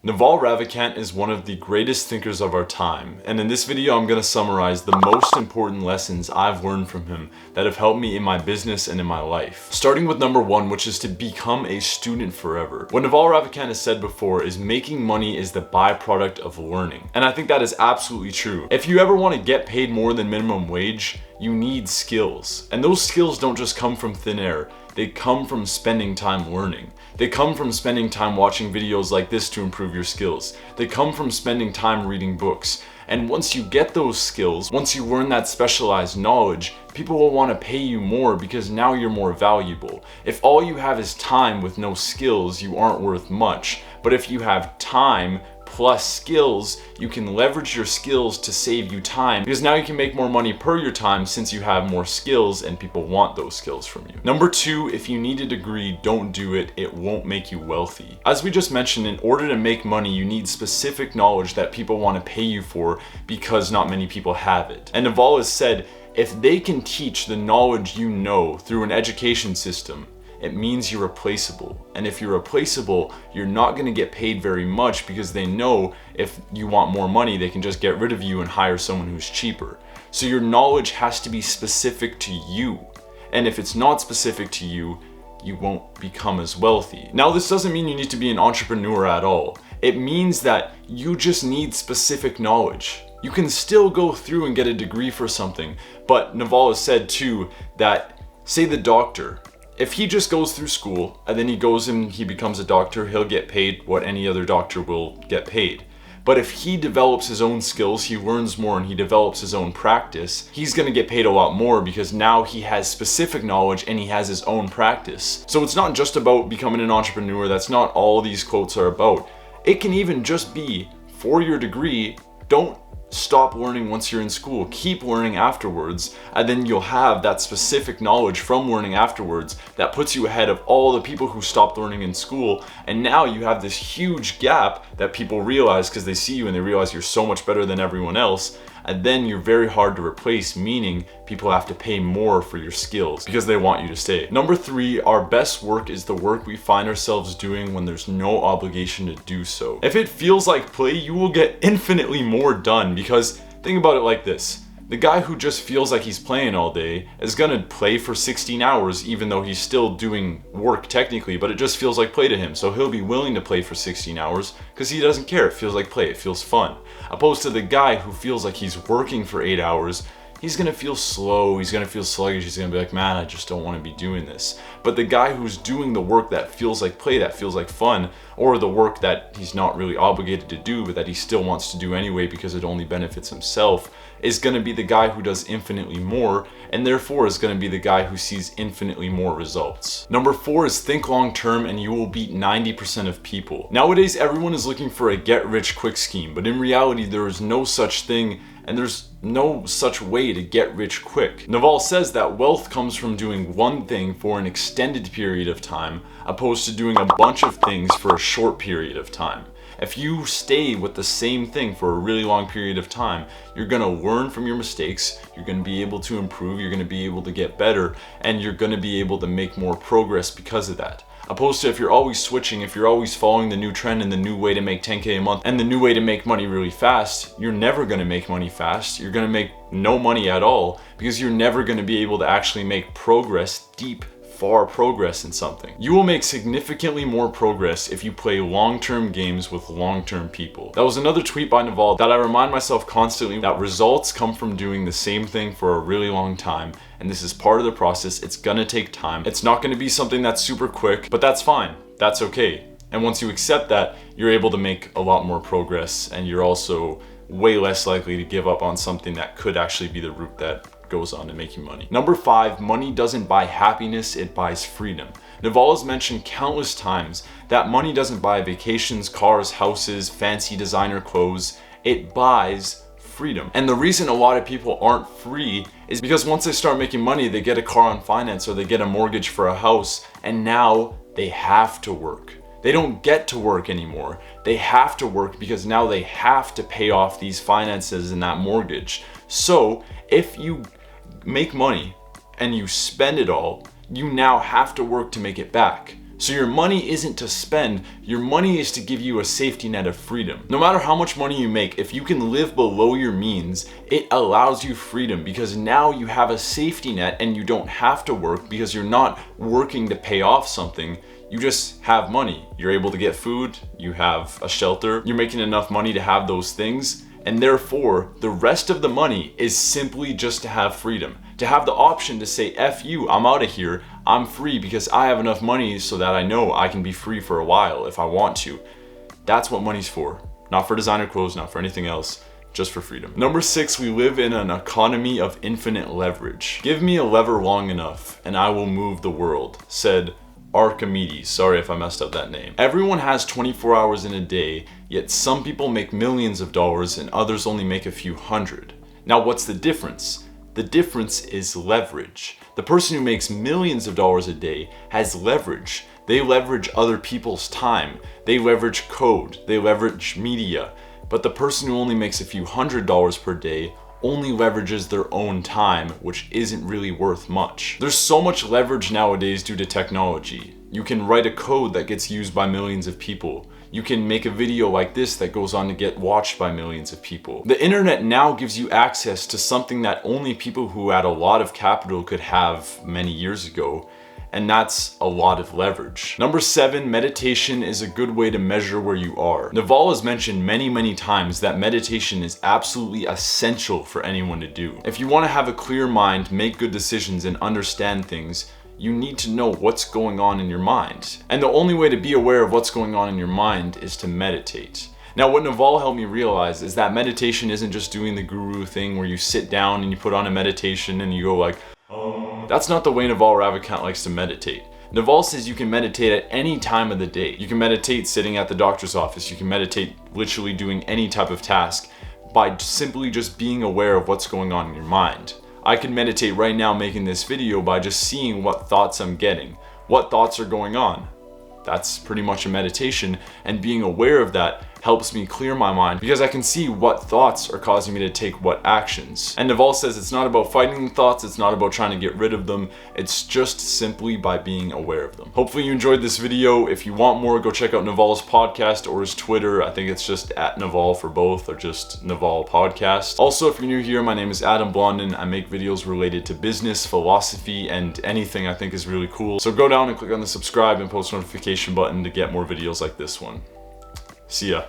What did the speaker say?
Naval Ravikant is one of the greatest thinkers of our time, and in this video I'm going to summarize the most important lessons I've learned from him that have helped me in my business and in my life. Starting with number one, which is to become a student forever. What Naval Ravikant has said before is making money is the byproduct of learning, and I think that is absolutely true. If you ever want to get paid more than minimum wage, you need skills, and those skills don't just come from thin air. They come from spending time learning. They come from spending time watching videos like this to improve your skills. They come from spending time reading books. And once you get those skills, once you learn that specialized knowledge, people will want to pay you more because now you're more valuable. If all you have is time with no skills, you aren't worth much. But if you have time plus skills, you can leverage your skills to save you time because now you can make more money per your time since you have more skills and people want those skills from you. Number two, if you need a degree, don't do it. It won't make you wealthy. As we just mentioned, in order to make money, you need specific knowledge that people want to pay you for because not many people have it. And Naval has said, if they can teach the knowledge you know through an education system, it means you're replaceable. And if you're replaceable, you're not going to get paid very much because they know if you want more money, they can just get rid of you and hire someone who's cheaper. So your knowledge has to be specific to you. And if it's not specific to you, you won't become as wealthy. Now, this doesn't mean you need to be an entrepreneur at all. It means that you just need specific knowledge. You can still go through and get a degree for something, but Naval has said too that, say the doctor, if he just goes through school and then he goes and he becomes a doctor, he'll get paid what any other doctor will get paid. But if he develops his own skills, he learns more and he develops his own practice, he's gonna get paid a lot more because now he has specific knowledge and he has his own practice. So it's not just about becoming an entrepreneur. That's not all these quotes are about. It can even just be for your degree. Don't stop learning once you're in school. Keep learning afterwards, and then you'll have that specific knowledge from learning afterwards that puts you ahead of all the people who stopped learning in school. And now you have this huge gap that people realize because they see you and they realize you're so much better than everyone else. And then you're very hard to replace, meaning people have to pay more for your skills because they want you to stay. Number three, our best work is the work we find ourselves doing when there's no obligation to do so. If it feels like play, you will get infinitely more done because think about it like this. The guy who just feels like he's playing all day is gonna play for 16 hours even though he's still doing work technically, but it just feels like play to him. So he'll be willing to play for 16 hours because he doesn't care. It feels like play, it feels fun. Opposed to the guy who feels like he's working for 8 hours, he's gonna feel slow, he's gonna feel sluggish, he's gonna be like, man, I just don't wanna be doing this. But the guy who's doing the work that feels like play, that feels like fun, or the work that he's not really obligated to do, but that he still wants to do anyway because it only benefits himself, is gonna be the guy who does infinitely more, and therefore is gonna be the guy who sees infinitely more results. Number four is think long term and you will beat 90% of people. Nowadays, everyone is looking for a get rich quick scheme, but in reality, there is no such thing and there's no such way to get rich quick. Naval says that wealth comes from doing one thing for an extended period of time, opposed to doing a bunch of things for a short period of time. If you stay with the same thing for a really long period of time, you're gonna learn from your mistakes, you're gonna be able to improve, you're gonna be able to get better, and you're gonna be able to make more progress because of that. Opposed to if you're always switching, if you're always following the new trend and the new way to make 10K a month and the new way to make money really fast, you're never gonna make money fast. You're gonna make no money at all because you're never gonna be able to actually make progress, deep, far progress in something. You will make significantly more progress if you play long-term games with long-term people. That was another tweet by Naval that I remind myself constantly that results come from doing the same thing for a really long time. And this is part of the process. It's gonna take time. It's not gonna be something that's super quick, but that's fine. That's okay. And once you accept that, you're able to make a lot more progress, and you're also way less likely to give up on something that could actually be the route that goes on to make you money. Number five, money doesn't buy happiness, it buys freedom. Naval has mentioned countless times that money doesn't buy vacations, cars, houses, fancy designer clothes. It buys freedom. And the reason a lot of people aren't free is because once they start making money, they get a car on finance or they get a mortgage for a house, and now they have to work. They don't get to work anymore. They have to work because now they have to pay off these finances and that mortgage. So if you make money and you spend it all, you now have to work to make it back. So your money isn't to spend, your money is to give you a safety net of freedom. No matter how much money you make, if you can live below your means, it allows you freedom because now you have a safety net and you don't have to work because you're not working to pay off something. You just have money. You're able to get food, you have a shelter, you're making enough money to have those things, and therefore the rest of the money is simply just to have freedom. To have the option to say, F you, I'm out of here, I'm free because I have enough money so that I know I can be free for a while if I want to. That's what money's for. Not for designer clothes, not for anything else, just for freedom. Number 6, we live in an economy of infinite leverage. Give me a lever long enough and I will move the world, said Archimedes. Sorry if I messed up that name. Everyone has 24 hours in a day, yet some people make millions of dollars and others only make a few hundred. Now what's the difference? The difference is leverage. The person who makes millions of dollars a day has leverage. They leverage other people's time. They leverage code. They leverage media. But the person who only makes a few $100s per day only leverages their own time, which isn't really worth much. There's so much leverage nowadays due to technology. You can write a code that gets used by millions of people. You can make a video like this that goes on to get watched by millions of people. The internet now gives you access to something that only people who had a lot of capital could have many years ago, and that's a lot of leverage. Number 7, meditation is a good way to measure where you are. Naval has mentioned many times that meditation is absolutely essential for anyone to do. If you want to have a clear mind, make good decisions, and understand things, you need to know what's going on in your mind. And the only way to be aware of what's going on in your mind is to meditate. Now, what Naval helped me realize is that meditation isn't just doing the guru thing where you sit down and you put on a meditation and you go like, That's not the way Naval Ravikant likes to meditate. Naval says you can meditate at any time of the day. You can meditate sitting at the doctor's office. You can meditate literally doing any type of task by simply just being aware of what's going on in your mind. I can meditate right now making this video by just seeing what thoughts I'm getting, what thoughts are going on. That's pretty much a meditation, and being aware of that helps me clear my mind because I can see what thoughts are causing me to take what actions. And Naval says it's not about fighting the thoughts, it's not about trying to get rid of them, it's just simply by being aware of them. Hopefully you enjoyed this video. If you want more, go check out Naval's podcast or his Twitter. I think it's just @Naval for both, or just Naval Podcast. Also, if you're new here, my name is Adam Blondin. I make videos related to business, philosophy, and anything I think is really cool. So go down and click on the subscribe and post notification button to get more videos like this one. See ya.